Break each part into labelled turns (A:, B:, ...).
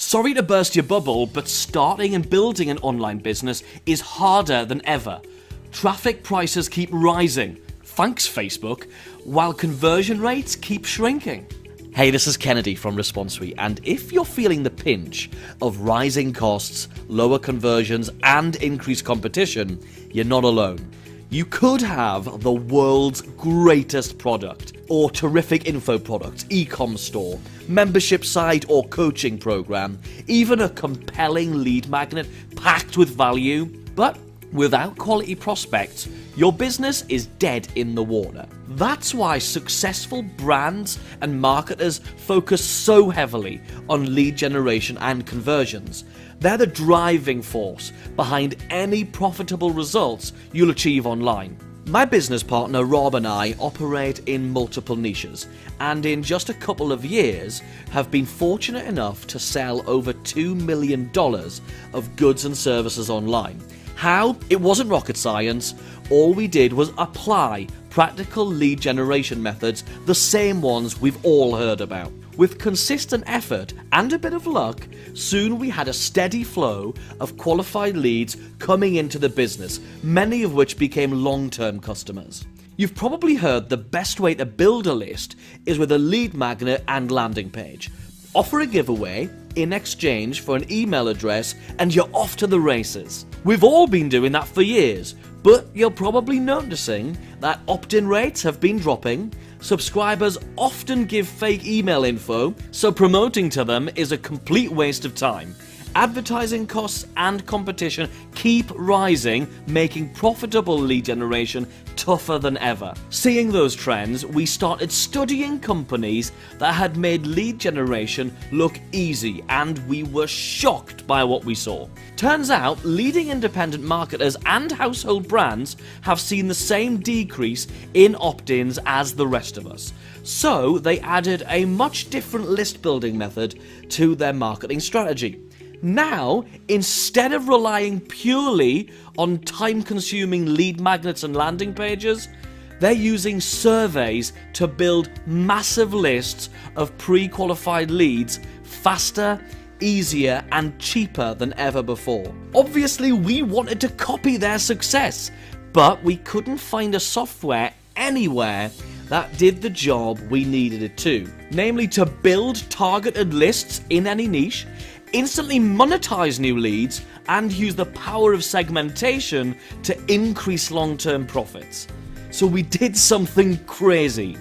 A: Sorry to burst your bubble, but starting and building an online business is harder than ever. Traffic prices keep rising, thanks Facebook, while conversion rates keep shrinking.
B: Hey, this is Kennedy from ResponseSuite, and if you're feeling the pinch of rising costs, lower conversions, and increased competition, you're not alone. You could have the world's greatest product, or terrific info product, e-com store, membership site or coaching program, even a compelling lead magnet packed with value, but without quality prospects, your business is dead in the water. That's why successful brands and marketers focus so heavily on lead generation and conversions. They're the driving force behind any profitable results you'll achieve online. My business partner Rob and I operate in multiple niches, and in just a couple of years have been fortunate enough to sell over $2 million of goods and services online. How? It wasn't rocket science. All we did was apply practical lead generation methods, the same ones we've all heard about. With consistent effort and a bit of luck, soon we had a steady flow of qualified leads coming into the business, many of which became long-term customers. You've probably heard the best way to build a list is with a lead magnet and landing page. Offer a giveaway in exchange for an email address and you're off to the races. We've all been doing that for years, but you're probably noticing that opt-in rates have been dropping. Subscribers often give fake email info, so promoting to them is a complete waste of time. Advertising costs and competition keep rising, making profitable lead generation tougher than ever. Seeing those trends, we started studying companies that had made lead generation look easy, and we were shocked by what we saw. Turns out, leading independent marketers and household brands have seen the same decrease in opt-ins as the rest of us. So they added a much different list building method to their marketing strategy. Now, instead of relying purely on time-consuming lead magnets and landing pages, they're using surveys to build massive lists of pre-qualified leads faster, easier, and cheaper than ever before. Obviously, we wanted to copy their success, but we couldn't find a software anywhere that did the job we needed it to, namely to build targeted lists in any niche, instantly monetize new leads, and use the power of segmentation to increase long-term profits. So we did something crazy.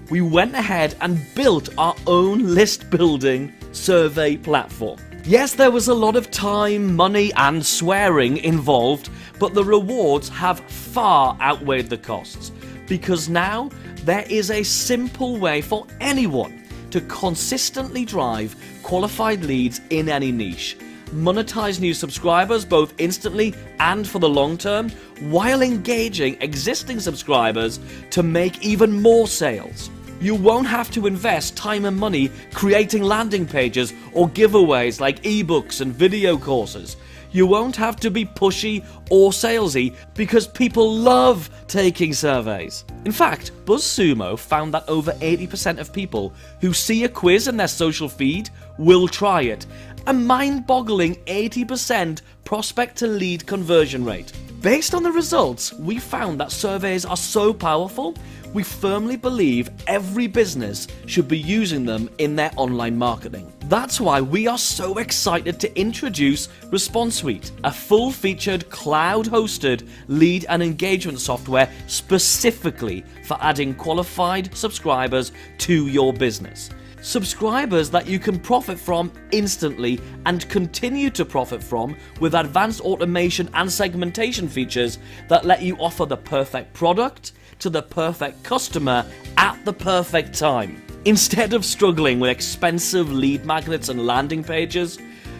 B: We went ahead and built our own list building survey platform. Yes, there was a lot of time, money, and swearing involved, but the rewards have far outweighed the costs, because now there is a simple way for anyone to consistently drive qualified leads in any niche, monetize new subscribers both instantly and for the long term, while engaging existing subscribers to make even more sales. You won't have to invest time and money creating landing pages or giveaways like ebooks and video courses. You won't have to be pushy or salesy because people love taking surveys. In fact, BuzzSumo found that over 80% of people who see a quiz in their social feed will try it. A mind-boggling 80% prospect to lead conversion rate. Based on the results, we found that surveys are so powerful, we firmly believe every business should be using them in their online marketing. That's why we are so excited to introduce ResponseSuite, a full-featured cloud-hosted lead and engagement software specifically for adding qualified subscribers to your business. Subscribers that you can profit from instantly and continue to profit from with advanced automation and segmentation features that let you offer the perfect product to the perfect customer at the perfect time. Instead of struggling with expensive lead magnets and landing pages,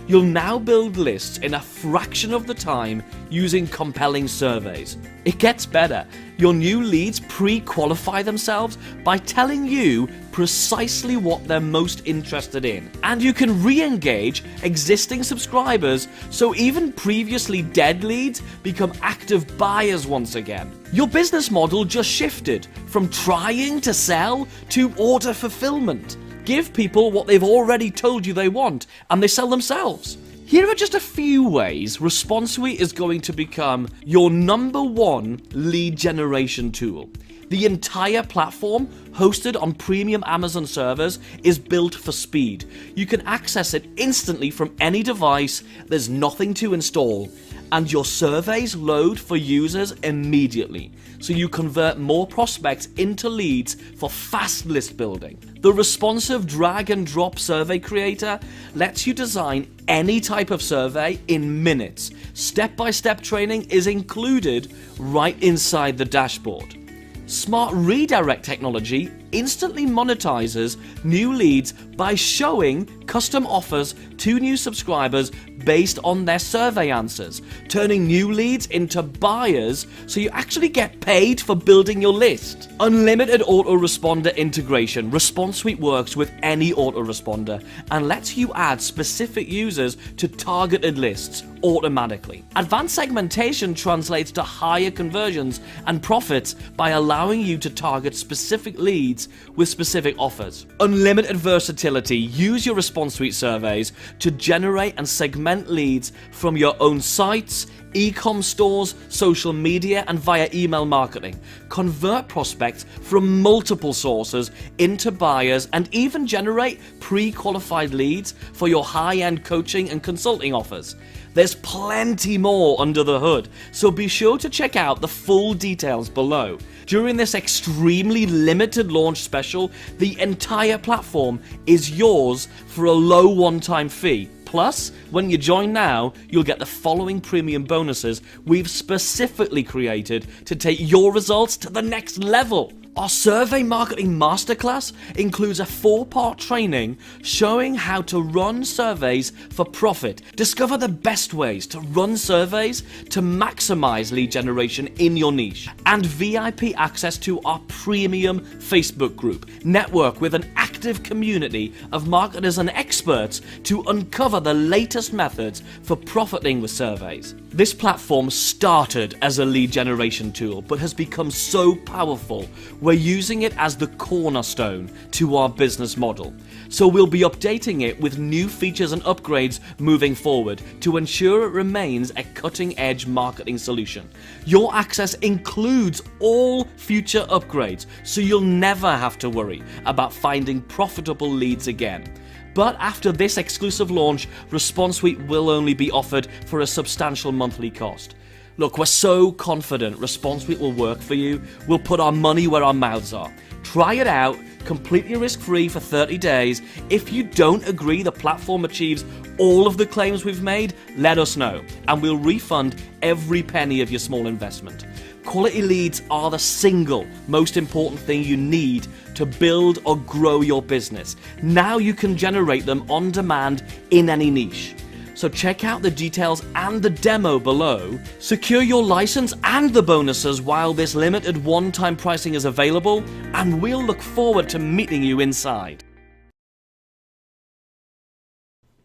B: you'll now build lists in a fraction of the time using compelling surveys.
A: It gets better. Your new leads pre-qualify themselves by telling you precisely what they're most interested in. And you can re-engage existing subscribers, so even previously dead leads become active buyers once again. Your business model just shifted from trying to sell to order fulfillment. Give people what they've already told you they want, and they sell themselves. Here are just a few ways ResponseSuite is going to become your #1 lead generation tool. The entire platform, hosted on premium Amazon servers, is built for speed. You can access it instantly from any device, there's nothing to install, and your surveys load for users immediately, so you convert more prospects into leads for fast list building. The responsive drag and drop survey creator lets you design any type of survey in minutes. Step-by-step training is included right inside the dashboard. Smart redirect technology instantly monetizes new leads by showing custom offers to new subscribers based on their survey answers, turning new leads into buyers so you actually get paid for building your list. Unlimited autoresponder integration. ResponseSuite works with any autoresponder and lets you add specific users to targeted lists automatically. Advanced segmentation translates to higher conversions and profits by allowing you to target specific leads with specific offers. Unlimited versatility. Use your ResponseSuite surveys to generate and segment leads from your own sites, e-com stores, social media, and via email marketing. Convert prospects from multiple sources into buyers and even generate pre-qualified leads for your high-end coaching and consulting offers. There's plenty more under the hood, so be sure to check out the full details below. During this extremely limited launch special, the entire platform is yours for a low one-time fee. Plus, when you join now, you'll get the following premium bonuses we've specifically created to take your results to the next level. Our Survey Marketing Masterclass includes a 4-part training showing how to run surveys for profit. Discover the best ways to run surveys to maximize lead generation in your niche. And VIP access to our premium Facebook group. Network with an active community of marketers and experts to uncover the latest methods for profiting with surveys. This platform started as a lead generation tool, but has become so powerful, we're using it as the cornerstone to our business model. So we'll be updating it with new features and upgrades moving forward to ensure it remains a cutting-edge marketing solution. Your access includes all future upgrades, so you'll never have to worry about finding profitable leads again. But after this exclusive launch, ResponseSuite will only be offered for a substantial monthly cost. Look, we're so confident ResponseSuite will work for you. We'll put our money where our mouths are. Try it out, completely risk-free for 30 days. If you don't agree the platform achieves all of the claims we've made, let us know, and we'll refund every penny of your small investment. Quality leads are the single most important thing you need to build or grow your business. Now you can generate them on demand in any niche. So check out the details and the demo below. Secure your license and the bonuses while this limited one-time pricing is available, and we'll look forward to meeting you inside.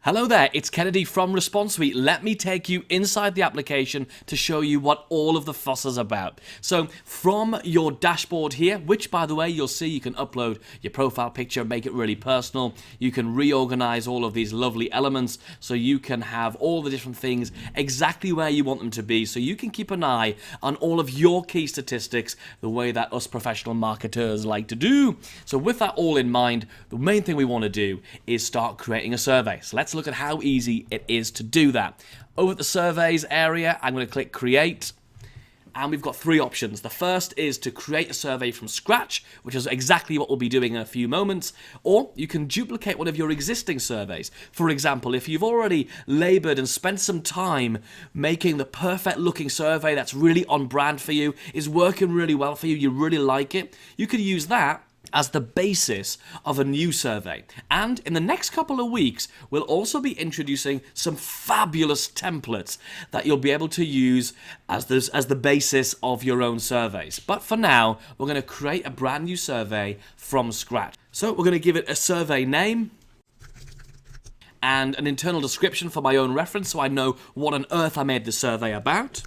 A: Hello there, it's Kennedy from ResponseSuite. Let me take you inside the application to show you what all of the fuss is about. So from your dashboard here, which by the way you'll see you can upload your profile picture, make it really personal. You can reorganize all of these lovely elements so you can have all the different things exactly where you want them to be, so you can keep an eye on all of your key statistics the way that us professional marketers like to do. So with that all in mind, the main thing we want to do is start creating a survey. So let's look at how easy it is to do that. Over at the surveys area, I'm going to click create, and we've got 3 options. The first is to create a survey from scratch, which is exactly what we'll be doing in a few moments, or you can duplicate one of your existing surveys. For example, if you've already labored and spent some time making the perfect looking survey that's really on brand for you, is working really well for you, you really like it, you could use that as the basis of a new survey. And in the next couple of weeks, we'll also be introducing some fabulous templates that you'll be able to use as the basis of your own surveys. But for now, we're going to create a brand new survey from scratch. So we're going to give it a survey name and an internal description for my own reference so I know what on earth I made the survey about.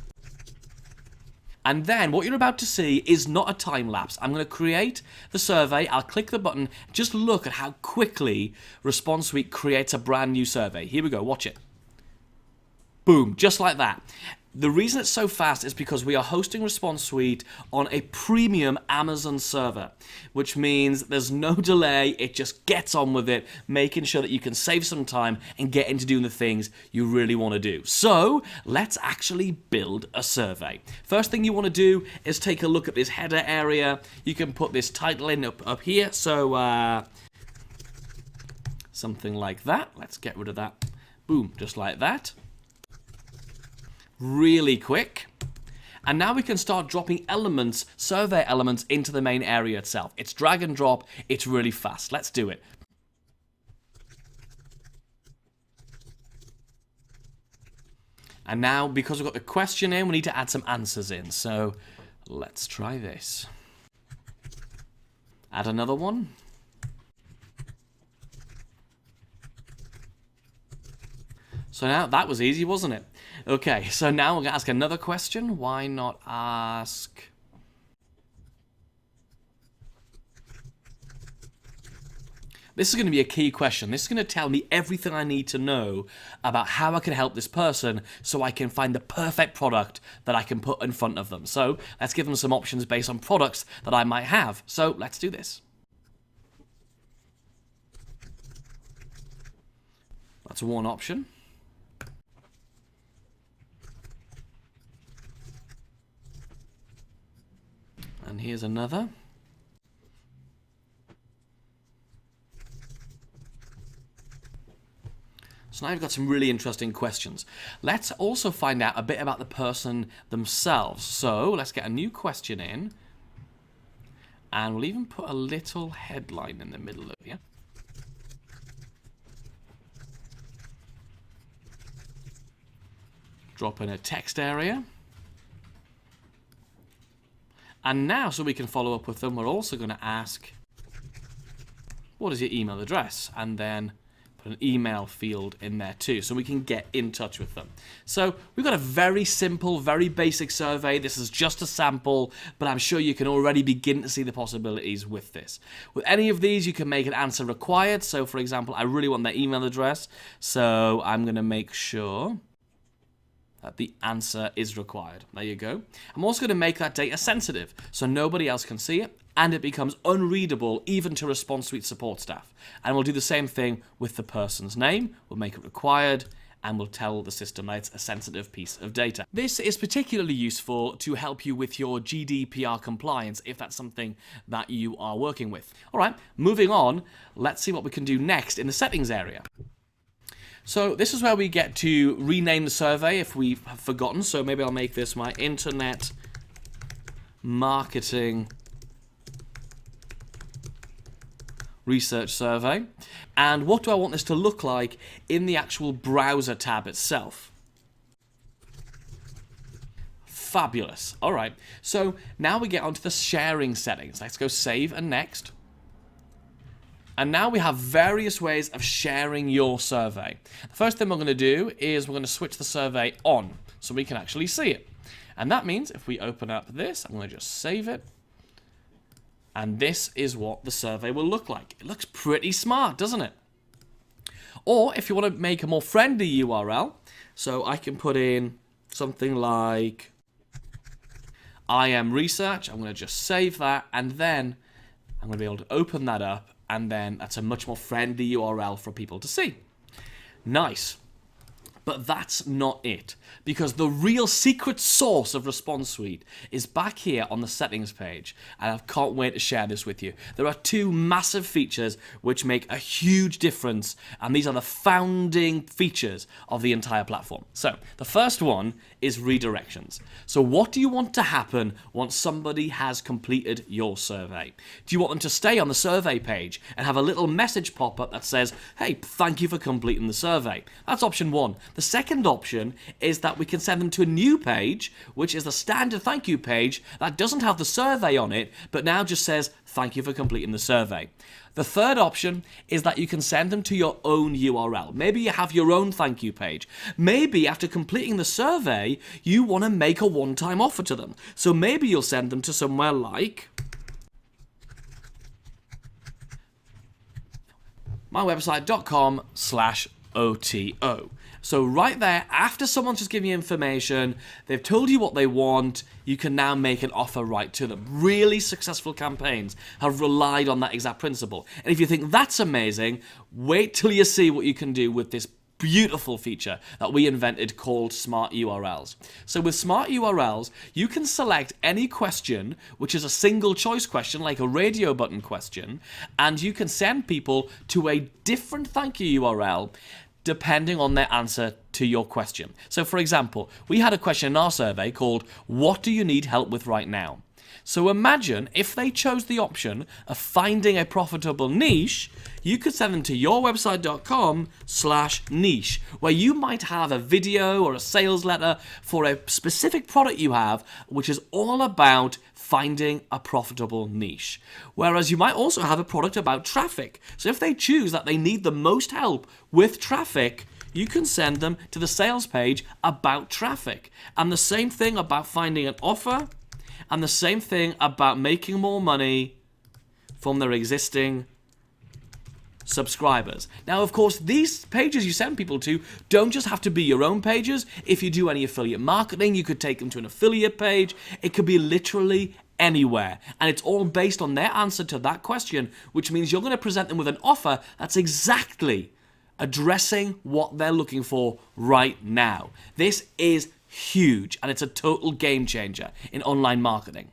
A: And then what you're about to see is not a time lapse. I'm going to create the survey. I'll click the button. Just look at how quickly ResponseSuite creates a brand new survey. Here we go. Watch it. Boom. Just like that. The reason it's so fast is because we are hosting ResponseSuite on a premium Amazon server, which means there's no delay. It just gets on with it, making sure that you can save some time and get into doing the things you really want to do. So let's actually build a survey. First thing you want to do is take a look at this header area. You can put this title in up here. So something like that. Let's get rid of that. Boom, just like that. Really quick. And now we can start dropping elements, survey elements, into the main area itself. It's drag and drop. It's really fast. Let's do it. And now, because we've got the question in, we need to add some answers in. So let's try this. Add another one. So now, that was easy, wasn't it? Okay, so now we're going to ask another question. Why not ask... This is going to be a key question. This is going to tell me everything I need to know about how I can help this person so I can find the perfect product that I can put in front of them. So let's give them some options based on products that I might have. So let's do this. That's one option. And here's another. So now I've got some really interesting questions. Let's also find out a bit about the person themselves. So let's get a new question in. And we'll even put a little headline in the middle of it. Drop in a text area. And now, so we can follow up with them, we're also going to ask, what is your email address? And then put an email field in there too, so we can get in touch with them. So we've got a very simple, very basic survey. This is just a sample, but I'm sure you can already begin to see the possibilities with this. With any of these, you can make an answer required. So for example, I really want their email address, so I'm going to make sure that the answer is required. There you go. I'm also going to make that data sensitive so nobody else can see it and it becomes unreadable even to ResponseSuite support staff. And we'll do the same thing with the person's name. We'll make it required and we'll tell the system that it's a sensitive piece of data. This is particularly useful to help you with your GDPR compliance if that's something that you are working with. All right, moving on, let's see what we can do next in the settings area. So this is where we get to rename the survey if we have forgotten. So maybe I'll make this my Internet Marketing Research Survey. And what do I want this to look like in the actual browser tab itself? Fabulous. All right. So now we get onto the sharing settings. Let's go save and next. And now we have various ways of sharing your survey. The first thing we're going to do is we're going to switch the survey on so we can actually see it. And that means if we open up this, I'm going to just save it. And this is what the survey will look like. It looks pretty smart, doesn't it? Or if you want to make a more friendly URL, so I can put in something like I am research. I'm going to just save that. And then I'm going to be able to open that up. And then that's a much more friendly URL for people to see. Nice. But that's not it, because the real secret sauce of ResponseSuite is back here on the settings page, and I can't wait to share this with you. There are two massive features which make a huge difference, and these are the founding features of the entire platform. So the first one is redirections. So what do you want to happen once somebody has completed your survey? Do you want them to stay on the survey page and have a little message pop up that says, hey, thank you for completing the survey? That's option one. The second option is that we can send them to a new page, which is the standard thank you page that doesn't have the survey on it, but now just says, thank you for completing the survey. The third option is that you can send them to your own URL. Maybe you have your own thank you page. Maybe after completing the survey, you want to make a one-time offer to them. So maybe you'll send them to somewhere like mywebsite.com/OTO. So right there, after someone's just given you information, they've told you what they want, you can now make an offer right to them. Really successful campaigns have relied on that exact principle. And if you think that's amazing, wait till you see what you can do with this beautiful feature that we invented called Smart URLs. So with Smart URLs, you can select any question, which is a single choice question, like a radio button question, and you can send people to a different thank you URL depending on their answer to your question. So for example, we had a question in our survey called, what do you need help with right now? So imagine if they chose the option of finding a profitable niche, you could send them to yourwebsite.com/niche, where you might have a video or a sales letter for a specific product you have, which is all about finding a profitable niche. Whereas you might also have a product about traffic. So if they choose that they need the most help with traffic, you can send them to the sales page about traffic. And the same thing about finding an offer, and the same thing about making more money from their existing subscribers. Now, of course, these pages you send people to don't just have to be your own pages. If you do any affiliate marketing, you could take them to an affiliate page. It could be literally anywhere. And it's all based on their answer to that question, which means you're going to present them with an offer that's exactly addressing what they're looking for right now. This is huge, and it's a total game changer in online marketing.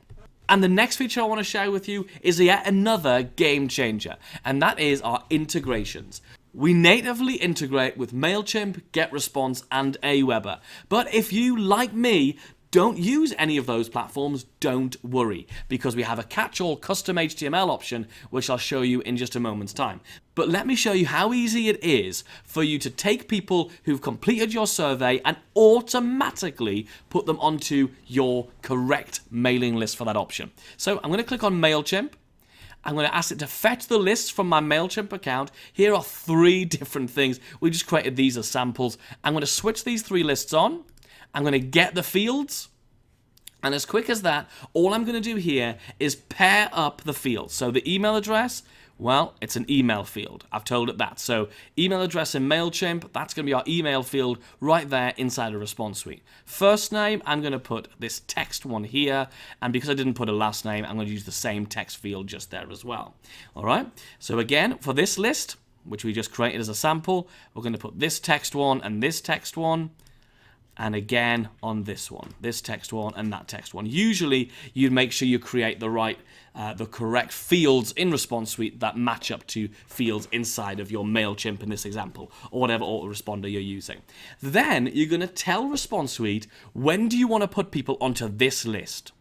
A: And the next feature I want to share with you is yet another game changer, and that is our integrations. We natively integrate with MailChimp, GetResponse, and Aweber. But if you, like me, don't use any of those platforms, don't worry, because we have a catch-all custom HTML option, which I'll show you in just a moment's time. But let me show you how easy it is for you to take people who've completed your survey and automatically put them onto your correct mailing list for that option. So I'm going to click on MailChimp. I'm going to ask it to fetch the lists from my MailChimp account. Here are 3 different things. We just created these as samples. I'm going to switch these 3 lists on. I'm going to get the fields, and as quick as that, all I'm going to do here is pair up the fields. So the email address, well, it's an email field. I've told it that. So email address in MailChimp, that's going to be our email field right there inside of ResponseSuite. First name, I'm going to put this text one here, and because I didn't put a last name, I'm going to use the same text field just there as well. All right, so again, for this list, which we just created as a sample, we're going to put this text one and this text one, and again on this one, this text one and that text one. Usually you'd make sure you create the correct fields in ResponseSuite that match up to fields inside of your MailChimp in this example, or whatever autoresponder you're using. Then you're going to tell ResponseSuite, when do you want to put people onto this list?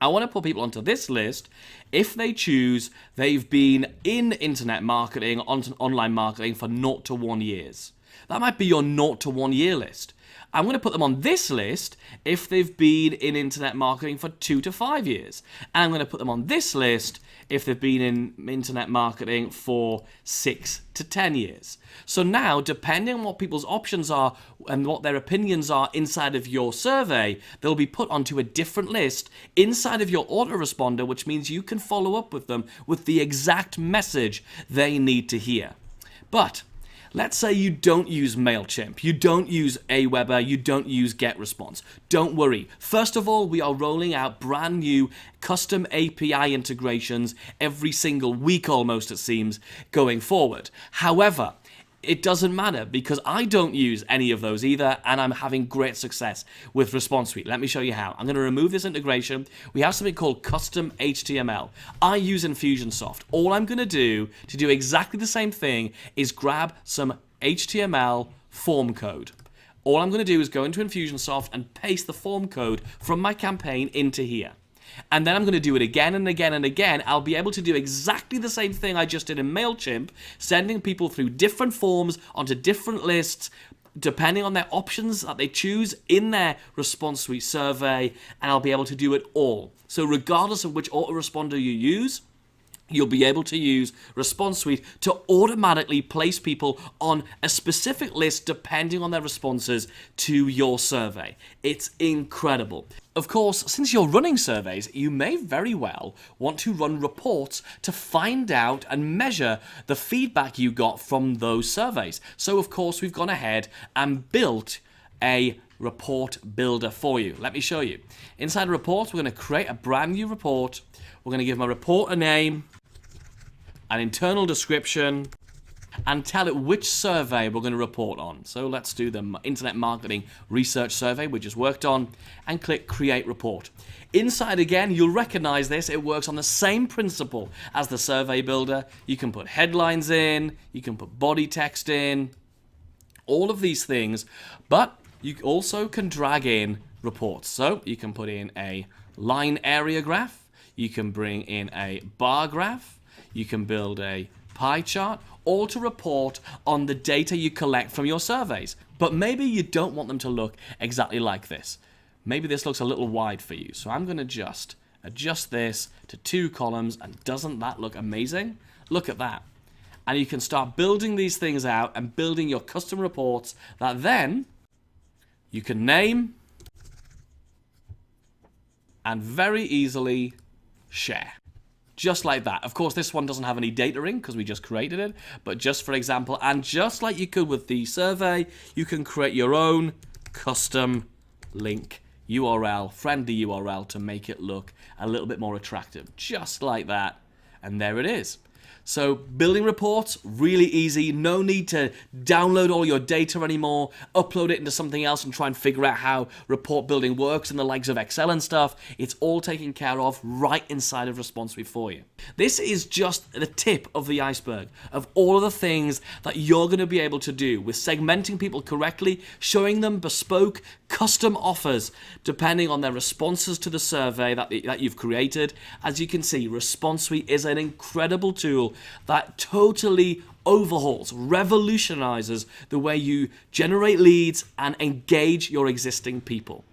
A: I want to put people onto this list if they choose they've been in internet marketing, online marketing for 0 to 1 years. That might be your 0 to 1 year list. I'm going to put them on this list if they've been in internet marketing for 2 to 5 years. And I'm going to put them on this list if they've been in internet marketing for 6 to 10 years. So now, depending on what people's options are and what their opinions are inside of your survey, they'll be put onto a different list inside of your autoresponder, which means you can follow up with them with the exact message they need to hear. But let's say you don't use MailChimp, you don't use Aweber, you don't use GetResponse. Don't worry. First of all, we are rolling out brand new custom API integrations every single week almost, it seems, going forward. However, it doesn't matter because I don't use any of those either, and I'm having great success with ResponseSuite. Let me show you how. I'm going to remove this integration. We have something called custom HTML. I use Infusionsoft. All I'm going to do exactly the same thing is grab some HTML form code. All I'm going to do is go into Infusionsoft and paste the form code from my campaign into here. And then I'm going to do it again and again and again. I'll be able to do exactly the same thing I just did in MailChimp, sending people through different forms onto different lists, depending on their options that they choose in their ResponseSuite survey, and I'll be able to do it all. So regardless of which autoresponder you use, you'll be able to use ResponseSuite to automatically place people on a specific list depending on their responses to your survey. It's incredible. Of course, since you're running surveys, you may very well want to run reports to find out and measure the feedback you got from those surveys. So of course, we've gone ahead and built a report builder for you. Let me show you. Inside reports, we're going to create a brand new report. We're going to give my report a name, an internal description, and tell it which survey we're going to report on. So let's do the Internet Marketing Research Survey we just worked on, and click Create Report. Inside again, you'll recognize this. It works on the same principle as the survey builder. You can put headlines in, you can put body text in, all of these things, but you also can drag in reports. So you can put in a line area graph, you can bring in a bar graph, you can build a pie chart, all to report on the data you collect from your surveys. But maybe you don't want them to look exactly like this. Maybe this looks a little wide for you. So I'm going to just adjust this to 2 columns, and doesn't that look amazing? Look at that. And you can start building these things out and building your custom reports that then you can name and very easily share. Just like that. Of course, this one doesn't have any data in because we just created it, but just for example, and just like you could with the survey, you can create your own custom link URL, friendly URL, to make it look a little bit more attractive. Just like that. And there it is. So building reports, really easy. No need to download all your data anymore, upload it into something else and try and figure out how report building works in the likes of Excel and stuff. It's all taken care of right inside of ResponseSuite for you. This is just the tip of the iceberg of all of the things that you're going to be able to do with segmenting people correctly, showing them bespoke, custom offers depending on their responses to the survey that you've created. As you can see, ResponseSuite is an incredible tool that totally overhauls, revolutionizes the way you generate leads and engage your existing people.